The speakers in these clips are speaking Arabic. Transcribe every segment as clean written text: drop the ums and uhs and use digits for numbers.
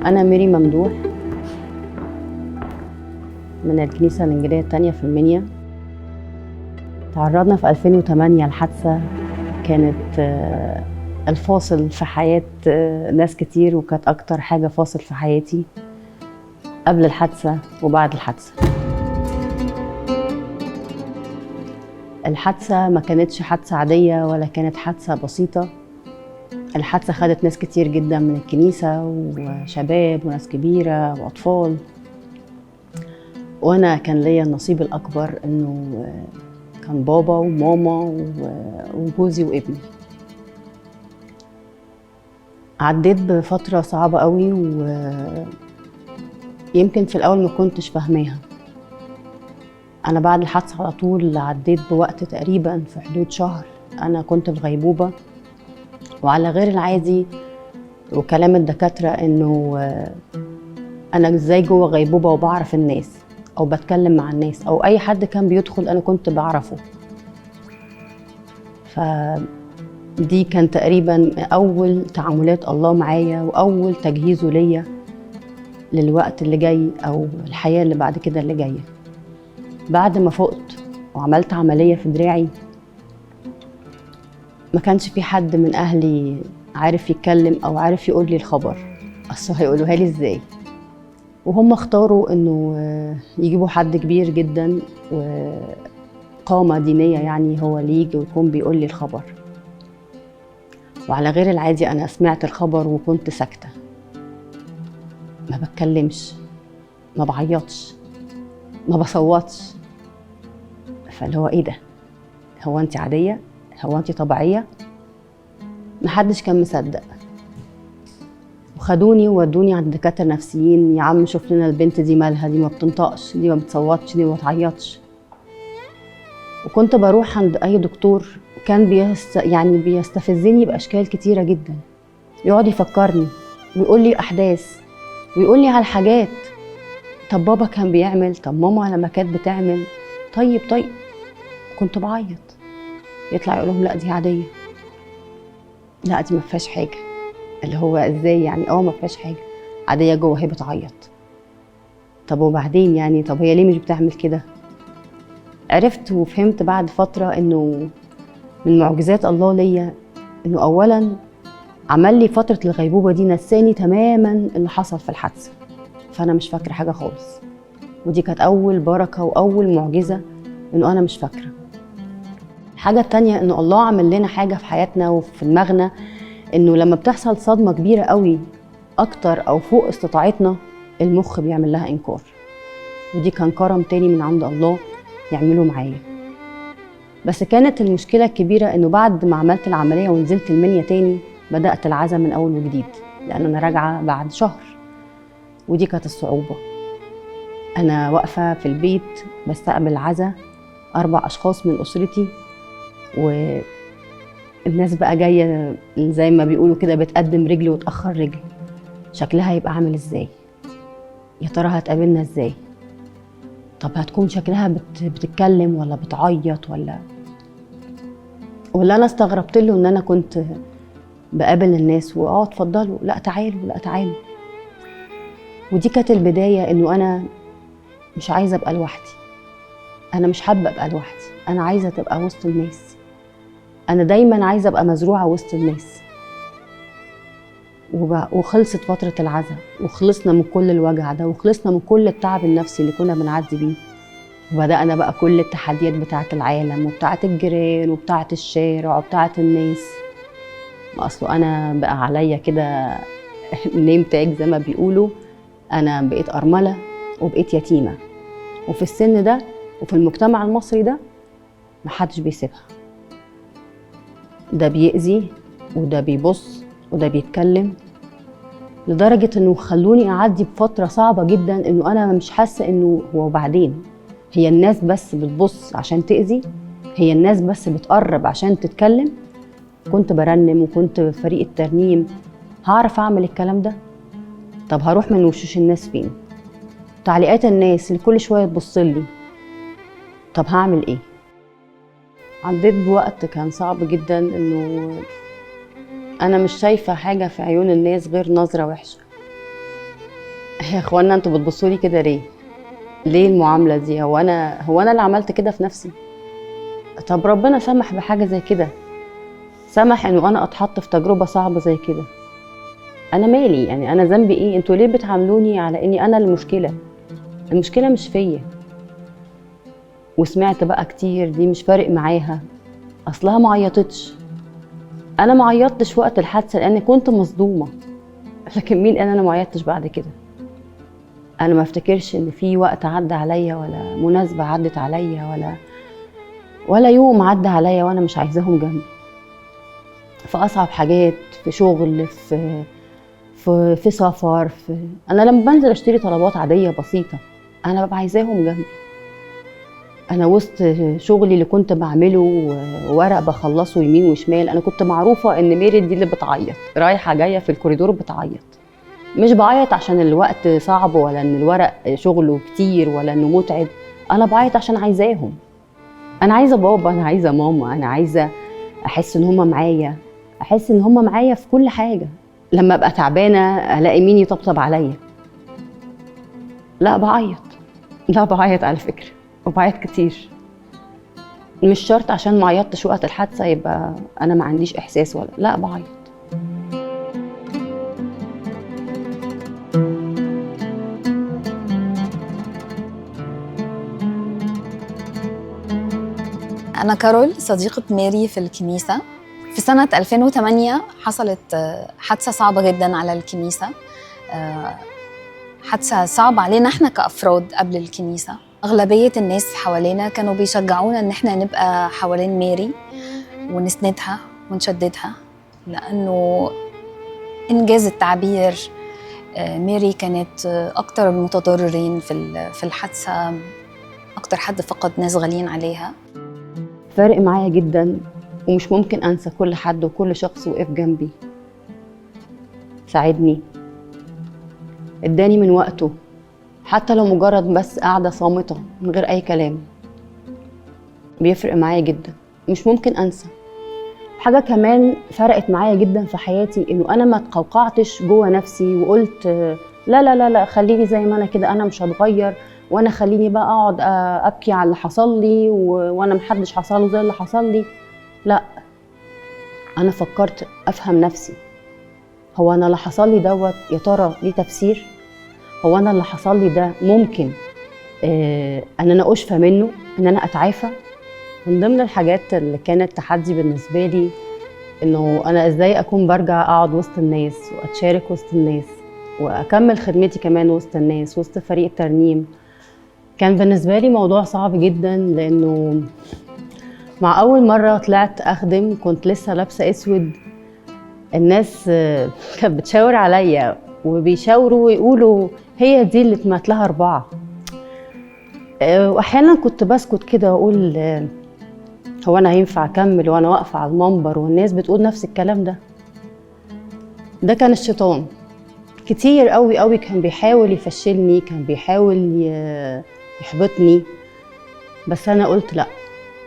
أنا ميري ممدوح من الكنيسة الإنجيلية التانية في المنيا. تعرضنا في 2008 لحادثة كانت الفاصل في حياة ناس كتير، وكانت أكتر حاجة فاصل في حياتي قبل الحادثة وبعد الحادثة. الحادثة ما كانتش حادثة عادية ولا كانت حادثة بسيطة. الحادثة خدت ناس كتير جدا من الكنيسة، وشباب وناس كبيرة وأطفال، وأنا كان ليا النصيب الأكبر إنه كان بابا وماما وجوزي وابني. عديت بفترة صعبة قوي، ويمكن في الأول ما كنتش فاهماها. أنا بعد الحادثة على طول عديت بوقت تقريبا في حدود شهر أنا كنت في غيبوبة، وعلى غير العادي وكلام الدكاترة إنه أنا إزاي جوه غيبوبة وبعرف الناس أو بتكلم مع الناس، أو أي حد كان بيدخل أنا كنت بعرفه. فدي كان تقريبا أول تعاملات الله معايا وأول تجهيزه ليا للوقت اللي جاي أو الحياة اللي بعد كده اللي جاية. بعد ما فقت وعملت عملية في دراعي، ما كانش في حد من أهلي عارف يتكلم أو عارف يقول لي الخبر، أصل هيقولوها لي إزاي؟ وهم اختاروا إنه يجيبوا حد كبير جدا وقامة دينية، يعني هو اللي يجي ويكون بيقول لي الخبر. وعلى غير العادي أنا سمعت الخبر وكنت ساكتة، ما بتكلمش، ما بعيطش، ما بصوتش. فاللي هو إيه ده؟ هو أنت عادية؟ هو أنت طبيعية؟ محدش كان مصدق، وخدوني وودوني عند دكاترة نفسيين. يا عم شوف لنا البنت دي مالها، دي ما بتنطقش، دي ما بتصوتش، دي ما بتعيطش. وكنت بروح عند أي دكتور كان بيستفزني بأشكال كتيرة جدا، يقعد يفكرني ويقول لي أحداث ويقول لي على حاجات. طب بابا كان بيعمل، طب ماما لما كانت بتعمل، طيب كنت بعيط. يطلع يقول لهم لا دي عادية، لا دي ما فيهاش حاجة. اللي هو ازاي يعني؟ ما فيهاش حاجة، عادية جوه هي بتعيط. طب وبعدين يعني؟ طب هي ليه مش بتعمل كده؟ عرفت وفهمت بعد فترة انه من معجزات الله ليا انه اولا عمل لي فترة الغيبوبة دي نساني تماما اللي حصل في الحادثة، فانا مش فاكرة حاجة خالص. ودي كانت اول بركة واول معجزة انه انا مش فاكرة. الحاجة التانية انه الله عمل لنا حاجة في حياتنا وفي دماغنا، انه لما بتحصل صدمة كبيرة قوي اكتر او فوق استطاعتنا، المخ بيعمل لها انكار. ودي كان كرم تاني من عند الله يعمله معايا. بس كانت المشكلة الكبيرة انه بعد ما عملت العملية ونزلت المنيا تاني بدأت العزا من اول وجديد، لان انا راجعة بعد شهر. ودي كانت الصعوبة. انا واقفة في البيت بستقبل العزا 4 أشخاص من اسرتي، والناس بقى جاية زي ما بيقولوا كده بتقدم رجل وتأخر رجل. شكلها هيبقى عامل ازاي؟ يا ترى هتقابلنا ازاي؟ طب هتكون شكلها بتتكلم ولا بتعيط ولا انا استغربت له ان انا كنت بقابل الناس اتفضلوا، لا تعالوا، لا تعالوا. ودي كانت البداية انه انا مش عايزة ابقى لوحدي. انا مش حابة ابقى لوحدي، انا عايزة تبقى وسط الناس. انا دايما عايزة ابقى مزروعة وسط الناس. وخلصت فترة العزا، وخلصنا من كل الوجع ده، وخلصنا من كل التعب النفسي اللي كنا بنعدي بيه. وبدأنا بقى كل التحديات بتاعة العالم وبتاعة الجيران وبتاعة الشارع وبتاعة الناس. ما أصله أنا بقى عليا كده نيم تاج زي ما بيقولوا. أنا بقيت أرملة وبقيت يتيمة، وفي السن ده وفي المجتمع المصري ده محدش بيسيبها. ده بيأذي وده بيبص وده بيتكلم، لدرجة انه خلوني اعدي بفترة صعبة جدا، انه انا مش حاسة انه هو بعدين هي الناس بس بتبص عشان تأذي، هي الناس بس بتقرب عشان تتكلم. كنت برنم وكنت في فريق الترنيم، هعرف اعمل الكلام ده؟ طب هروح من وشوش الناس فين؟ تعليقات الناس اللي كل شوية تبصلي، طب هعمل ايه؟ عديت بوقت كان صعب جدا، انه انا مش شايفة حاجة في عيون الناس غير نظرة وحشة. يا اخوانا انتوا بتبصوا لي كده ليه؟ ليه المعامله دي؟ هو انا اللي عملت كده في نفسي؟ طب ربنا سمح بحاجه زي كده، سمح انه انا اتحط في تجربه صعبه زي كده، انا مالي؟ يعني انا ذنبي ايه؟ انتوا ليه بتعاملوني على اني انا المشكله؟ المشكله مش فيا. وسمعت بقى كتير دي مش فارق معاها، اصلها ما عيطتش. انا ما عيطتش وقت الحادثه لاني كنت مصدومه، لكن مين قال انا ما عيطتش بعد كده؟ انا ما افتكرش ان في وقت عدى عليا ولا مناسبه عدت عليا ولا يوم عدى عليا وانا مش عايزاهم جنبي. في اصعب حاجات، في شغل، في سفر، انا لما بنزل اشتري طلبات عاديه بسيطه انا ببقى عايزاهم جنبي. انا وسط شغلي اللي كنت بعمله ورق بخلصه يمين وشمال، انا كنت معروفه ان ميري دي اللي بتعيط رايحه جايه في الكوريدور بتعيط. مش بعيط عشان الوقت صعب ولا ان الورق شغله كتير ولا انه متعب، انا بعيط عشان عايزاهم. انا عايزه بابا، انا عايزه ماما، انا عايزه احس ان هم معايا، احس ان هم معايا في كل حاجه. لما ابقى تعبانه الاقي مين يطبطب عليا. لا بعيط، لا بعيط على فكره، وبعيط كتير. مش شرط عشان ما عيطتش وقت الحادثه يبقى انا ما عنديش احساس، ولا لا بعيط. أنا كارول صديقة ميري في الكنيسة. في سنة 2008 حصلت حادثة صعبة جداً على الكنيسة، حادثة صعبة علينا احنا كأفراد قبل الكنيسة. أغلبية الناس حوالينا كانوا بيشجعونا إن احنا نبقى حوالين ميري ونسندها ونشددها، لأنه إنجاز التعبير ميري كانت أكتر المتضررين في الحادثة، أكتر حد فقد ناس غاليين عليها. فارق معايا جدا، ومش ممكن انسى كل حد وكل شخص وقف جنبي، ساعدني، اداني من وقته، حتى لو مجرد بس قاعده صامته من غير اي كلام. بيفرق معايا جدا، مش ممكن انسى. حاجه كمان فرقت معايا جدا في حياتي، انه انا ما تقوقعتش جوه نفسي وقلت لا لا لا لا خليني زي ما انا كده، انا مش هتغير، وانا خليني بقى اقعد ابكي على اللي حصل لي وانا محدش حصله زي اللي حصل لي. لا، انا فكرت افهم نفسي. هو انا اللي حصل لي دوت يا ترى ليه تفسير؟ هو انا اللي حصل لي ده ممكن ان انا اشفى منه، ان انا اتعافى؟ من ضمن الحاجات اللي كانت تحدي بالنسبه لي انه انا ازاي اكون برجع اقعد وسط الناس واتشارك وسط الناس واكمل خدمتي كمان وسط الناس وسط فريق الترنيم. كان بالنسبه لي موضوع صعب جدا، لانه مع اول مره طلعت اخدم كنت لسه لابسه اسود. الناس كانت بتشاور عليا وبيشاوروا ويقولوا هي دي اللي اتمات لها 4. واحيانا كنت بسكت كده واقول هو انا هينفع اكمل وانا واقفه على المنبر والناس بتقول نفس الكلام ده؟ ده كان الشيطان كتير قوي قوي، كان بيحاول يفشلني، كان بيحاول يحبطني. بس انا قلت لا،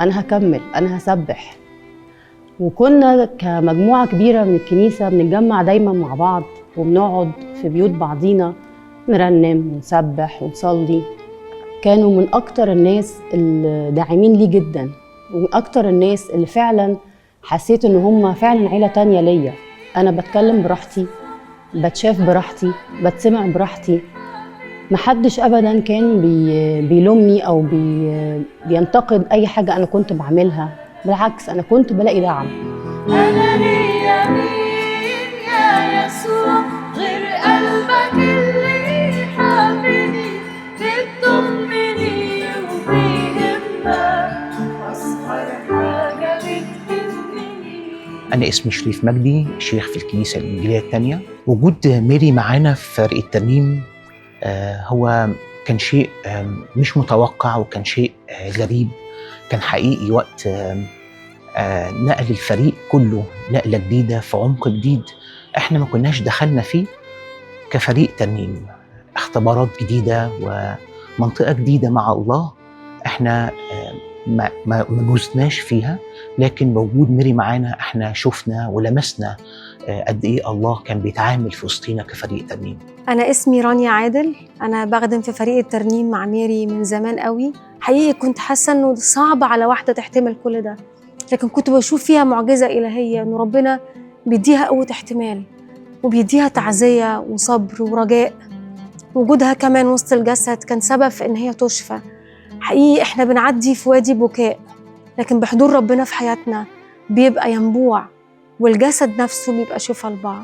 انا هكمل، انا هسبح. وكنا كمجموعه كبيره من الكنيسه بنتجمع دايما مع بعض وبنقعد في بيوت بعضينا نرنم ونسبح ونصلي. كانوا من اكتر الناس الداعمين لي جدا، واكتر الناس اللي فعلا حسيت ان هم فعلا عيله تانية ليا. انا بتكلم براحتي، بتشاف براحتي، بتسمع براحتي. محدش ابدا كان بيلومني او بينتقد اي حاجه انا كنت بعملها، بالعكس انا كنت بلاقي دعم. انا ليا مين يا يسوع غير قلبك اللي حبني، بتضمني وبيهمك اصغر حاجه بتهمني. أنا اسمي شريف مجدي، شيخ في الكنيسة الإنجيلية الثانية. وجود ميري معانا في فريق الترنيم هو كان شيء مش متوقع، وكان شيء غريب. كان حقيقي وقت نقل الفريق كله نقلة جديدة في عمق جديد احنا ما كناش دخلنا فيه كفريق ترنيم. اختبارات جديدة ومنطقة جديدة مع الله احنا ما جوزناش فيها، لكن بوجود ميري معانا احنا شفنا ولمسنا قد إيه الله كان بيتعامل في وسطينا كفريق ترنيم. أنا اسمي رانيا عادل، أنا بخدم في فريق الترنيم مع ميري من زمان قوي. حقيقي كنت حاسة إنه صعب على واحدة تحتمل كل ده، لكن كنت بشوف فيها معجزة إلهية، إنه ربنا بيديها قوة احتمال وبيديها تعزية وصبر ورجاء. وجودها كمان وسط الجسد كان سبب في إن هي تشفى. حقيقي إحنا بنعدي في وادي بكاء، لكن بحضور ربنا في حياتنا بيبقى ينبوع، والجسد نفسه بيبقى شفا لبعض.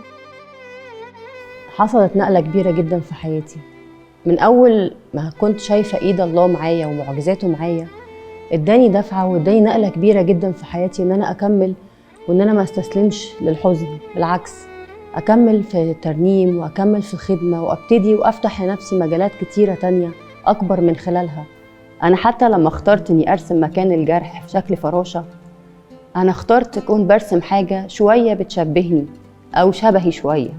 حصلت نقلة كبيرة جدا في حياتي. من أول ما كنت شايفة إيد الله معايا ومعجزاته معايا، اداني دفعة واداني نقلة كبيرة جدا في حياتي، إن أنا أكمل وإن أنا ما استسلمش للحزن. بالعكس، أكمل في الترنيم وأكمل في الخدمة وأبتدي وأفتح لنفسي مجالات كتيرة تانية أكبر من خلالها. أنا حتى لما اخترت إني أرسم مكان الجرح في شكل فراشة، أنا اخترت أكون برسم حاجة شوية بتشبهني أو شبهي شوية.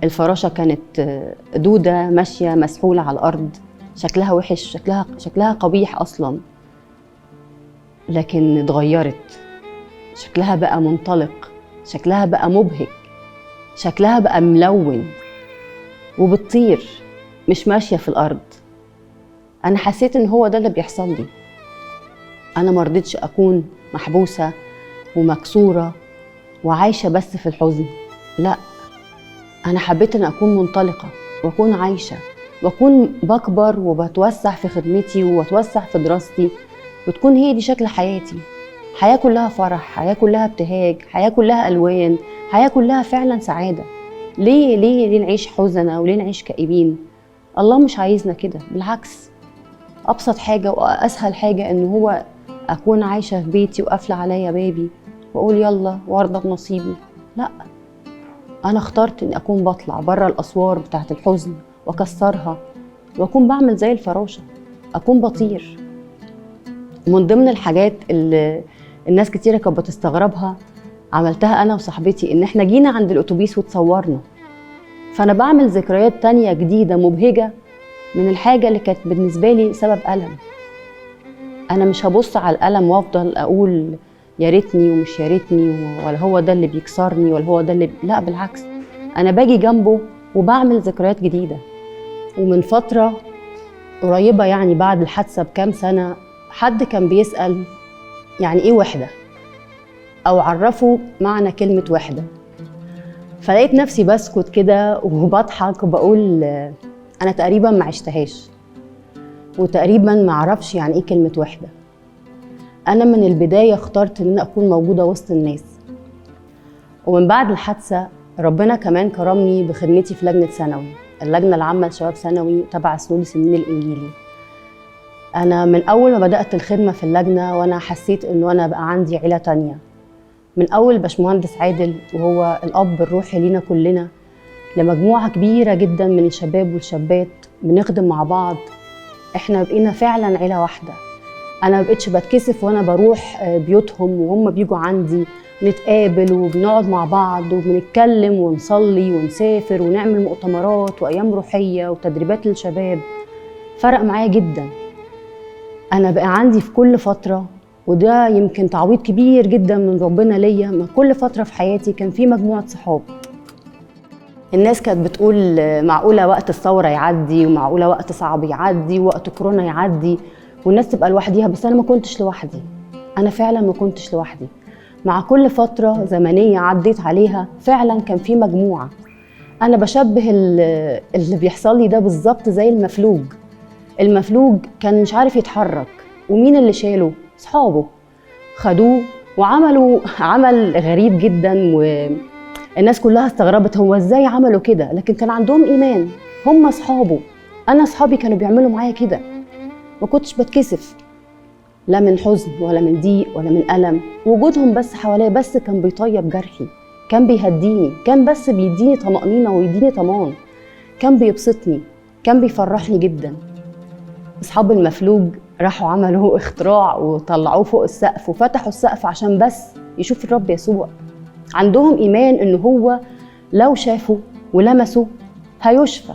الفراشة كانت دودة ماشية مسحولة على الأرض، شكلها وحش، شكلها قبيح أصلاً، لكن اتغيرت. شكلها بقى منطلق، شكلها بقى مبهج، شكلها بقى ملون وبتطير، مش ماشية في الأرض. أنا حسيت إن هو ده اللي بيحصل لي. أنا مرضتش أكون محبوسة ومكسورة وعايشة بس في الحزن، لا، أنا حبيت أن أكون منطلقة وأكون عايشة وأكون بكبر وبتوسع في خدمتي وبتوسع في دراستي، وتكون هي دي شكل حياتي. حياة كلها فرح، حياة كلها ابتهاج، حياة كلها ألوان، حياة كلها فعلا سعادة. ليه نعيش حزنة وليه نعيش كئيبين؟ الله مش عايزنا كده، بالعكس. أبسط حاجة وأسهل حاجة إن هو أكون عايشة في بيتي وقافلة عليا بابي وأقول يلا وارضى بنصيبي. لا، أنا اخترت إني أكون بطلع بره الأسوار بتاعت الحزن وأكسرها وأكون بعمل زي الفراشة، أكون بطير. من ضمن الحاجات اللي الناس كتيرة كانت بتستغربها، عملتها أنا وصاحبتي، إن إحنا جينا عند الأتوبيس وتصورنا. فأنا بعمل ذكريات تانية جديدة مبهجة من الحاجة اللي كانت بالنسبة لي سبب ألم. أنا مش هبص على الألم وأفضل أقول يا ريتني ومش يا ريتني، ولا هو ده اللي بيكسرني ولا هو ده اللي لا، بالعكس، أنا باجي جنبه وبعمل ذكريات جديدة. ومن فترة قريبة، يعني بعد الحادثة بكام سنة، حد كان بيسأل يعني إيه وحدة، أو عرفوا معنى كلمة وحدة. فلقيت نفسي بسكت كده وبضحك وبقول أنا تقريبا ما عشتهاش، وتقريبا ما أعرفش يعني إيه كلمة وحدة. أنا من البداية اخترت إن أنا أكون موجودة وسط الناس. ومن بعد الحادثة ربنا كمان كرمني بخدمتي في لجنة ثانوي، اللجنة العامة لشباب ثانوي تبع سنود سنين الإنجيلي. أنا من أول ما بدأت الخدمة في اللجنة وأنا حسيت إنه أنا بقى عندي عيلة تانية. من أول باشمهندس عادل وهو الأب الروحي لينا كلنا، لمجموعة كبيرة جدا من الشباب والشابات بنخدم مع بعض. إحنا بقينا فعلا عيلة واحدة. أنا ما بقتش بتكسف وأنا بروح بيوتهم وهم بيجوا عندي، نتقابل وبنقعد مع بعض وبنتكلم ونصلي ونسافر ونعمل مؤتمرات وأيام روحية وتدريبات للشباب. فرق معايا جدا. أنا بقى عندي في كل فترة، وده يمكن تعويض كبير جدا من ربنا ليا، ما كل فترة في حياتي كان في مجموعة صحاب. الناس كانت بتقول معقولة وقت الثورة يعدي، ومعقولة وقت صعب يعدي، ووقت كورونا يعدي والناس تبقى لوحديها، بس أنا ما كنتش لوحدي. أنا فعلا ما كنتش لوحدي. مع كل فترة زمنية عديت عليها فعلا كان في مجموعة. أنا بشبه اللي بيحصل لي ده بالظبط زي المفلوج. المفلوج كان مش عارف يتحرك، ومين اللي شاله؟ صحابه. خدوه وعملوا عمل غريب جدا، والناس كلها استغربت هو ازاي عملوا كده، لكن كان عندهم إيمان. هم صحابه. أنا صحابي كانوا بيعملوا معايا كده، ما كنتش بتكسف لا من حزن ولا من ضيق ولا من ألم. وجودهم بس حواليا بس كان بيطيب جرحي، كان بيهديني، كان بس بيديني طمأنينة ويديني طمان، كان بيبسطني، كان بيفرحني جدا. أصحاب المفلوج راحوا عملوا اختراع وطلعوه فوق السقف وفتحوا السقف عشان بس يشوف الرب يسوع. عندهم إيمان إنه هو لو شافوا ولمسوا هيشفى.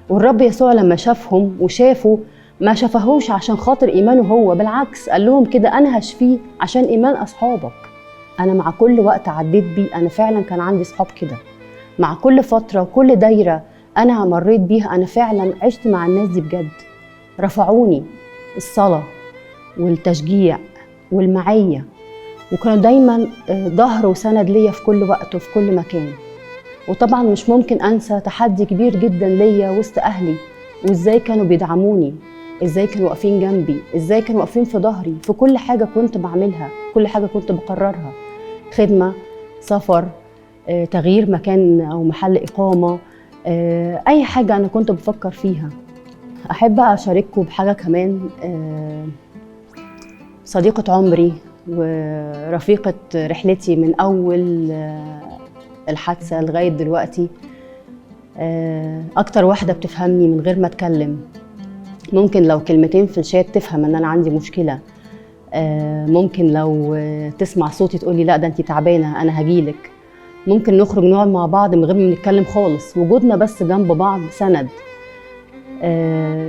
والرب يسوع لما شافهم وشافوا ما شافهوش عشان خاطر إيمانه هو، بالعكس قال لهم كده أنا هشفيه عشان إيمان أصحابك. أنا مع كل وقت عديت بيه أنا فعلا كان عندي صحاب كده. مع كل فترة وكل دايرة أنا مريت بيها أنا فعلا عشت مع الناس دي بجد. رفعوني الصلاة والتشجيع والمعية، وكانوا دايما ظهر وسند ليا في كل وقت وفي كل مكان. وطبعا مش ممكن أنسى تحدي كبير جدا ليا وسط أهلي، وإزاي كانوا بيدعموني، إزاي كانوا واقفين جنبي، إزاي كانوا واقفين في ظهري في كل حاجة كنت بعملها، كل حاجة كنت بقررها، خدمة، سفر، تغيير مكان أو محل إقامة، أي حاجة أنا كنت بفكر فيها. أحب أشارككم بحاجة كمان. صديقة عمري ورفيقة رحلتي من أول الحادثة لغاية دلوقتي، أكتر واحدة بتفهمني من غير ما أتكلم. ممكن لو كلمتين في الشات تفهم إن أنا عندي مشكلة، ممكن لو تسمع صوتي تقولي لا ده أنتي تعبانة أنا هجيلك. ممكن نخرج نقعد مع بعض من غير ما نتكلم خالص، وجودنا بس جنب بعض سند.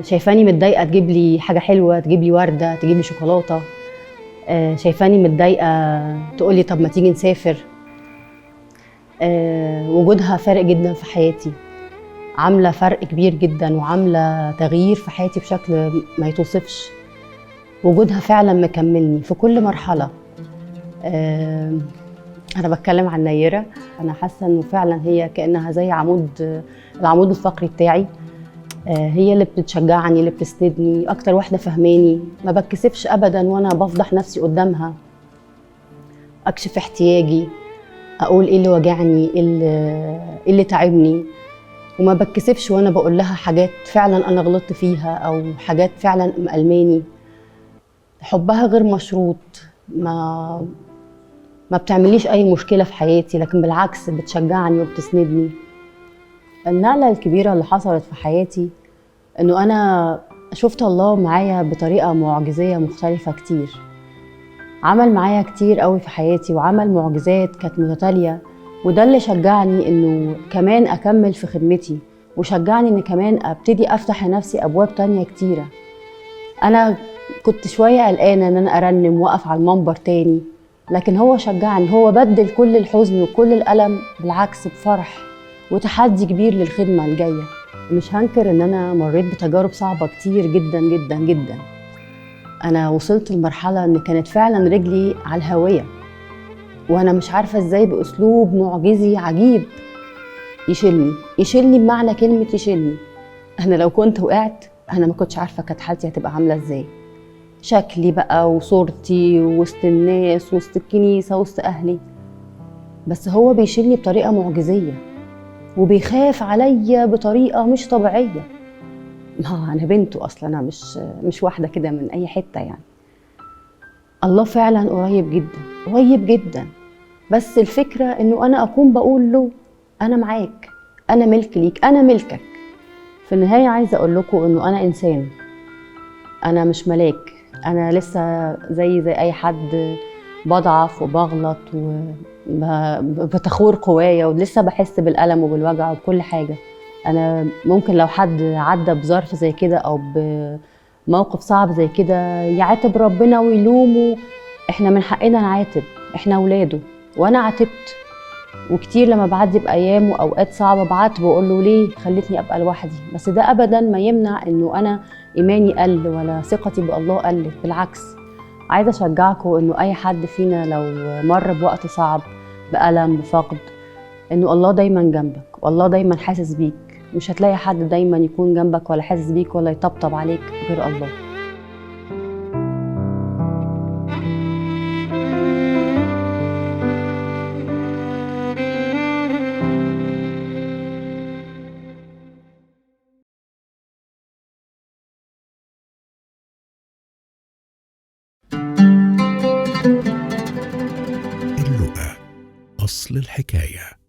شايفاني متضايقة تجيب لي حاجة حلوة، تجيب لي وردة، تجيب لي شوكولاتة. شايفاني متضايقة تقولي طب ما تيجي نسافر. وجودها فارق جدا في حياتي، عاملة فرق كبير جدا وعاملة تغيير في حياتي بشكل ما يتوصفش. وجودها فعلا مكملني في كل مرحلة. أنا بتكلم عن نيرة، أنا حاسة إنه فعلا هي كأنها زي العمود الفقري بتاعي. هي اللي بتشجعني، اللي بتسندني، أكتر واحدة فهماني، ما بتكسفش أبدا وأنا بفضح نفسي قدامها، أكشف احتياجي، أقول إيه اللي وجعني، إيه اللي تعبني، وما بتكسفش وأنا بقول لها حاجات فعلا أنا غلطت فيها أو حاجات فعلا مألماني. حبها غير مشروط، ما بتعمليش أي مشكلة في حياتي، لكن بالعكس بتشجعني وبتسندني. النقلة الكبيرة اللي حصلت في حياتي إنه أنا شفت الله معايا بطريقة معجزية مختلفة كتير. عمل معايا كتير قوي في حياتي وعمل معجزات كانت متتالية، وده اللي شجعني إنه كمان أكمل في خدمتي، وشجعني إن كمان أبتدي أفتح لنفسي أبواب تانية كتيرة. أنا كنت شوية قلقانة إن أنا أرنم وأقف على المنبر تاني، لكن هو شجعني، هو بدل كل الحزن وكل الألم بالعكس بفرح وتحدي كبير للخدمة الجاية. مش هنكر إن أنا مريت بتجارب صعبة كتير جدا جدا جدا. أنا وصلت لمرحلة إن كانت فعلا رجلي على الهوية، وأنا مش عارفة إزاي بأسلوب معجزي عجيب يشيلني بمعنى كلمة يشيلني. أنا لو كنت وقعت أنا ما كنتش عارفة كانت حالتي هتبقى عاملة إزاي، شكلي بقى وصورتي وسط الناس وسط الكنيسة وسط أهلي. بس هو بيشيلني بطريقة معجزية وبيخاف عليا بطريقة مش طبيعية. ما أنا بنته أصلا، أنا مش واحدة كده من أي حتة يعني. الله فعلا قريب جدا قريب جدا، بس الفكرة إنه أنا أكون بقول له أنا معاك، أنا ملك ليك، أنا ملكك. في النهاية عايزة أقول لكم إنه أنا إنسان، أنا مش ملاك، أنا لسه زي أي حد بضعف وبغلط وبتخور قوايا، ولسه بحس بالألم وبالوجع وبكل حاجة. أنا ممكن لو حد عدى بظرف زي كده أو بموقف صعب زي كده يعاتب ربنا ويلومه، إحنا من حقنا نعاتب، إحنا أولاده. وأنا عاتبت، وكتير لما بعدي بأيام وأوقات صعبة بعاتبه وأقول له ليه خلتني أبقى لوحدي. بس ده أبدا ما يمنع إنه أنا إيماني قل ولا ثقتي بالله قلت، بالعكس. عايزة أشجعكم إنه أي حد فينا لو مر بوقت صعب، بألم، بفقد، إنه الله دايما جنبك والله دايما حاسس بيك. مش هتلاقي حد دايما يكون جنبك ولا حاسس بيك ولا يطبطب عليك غير الله. اللؤى أصل الحكاية.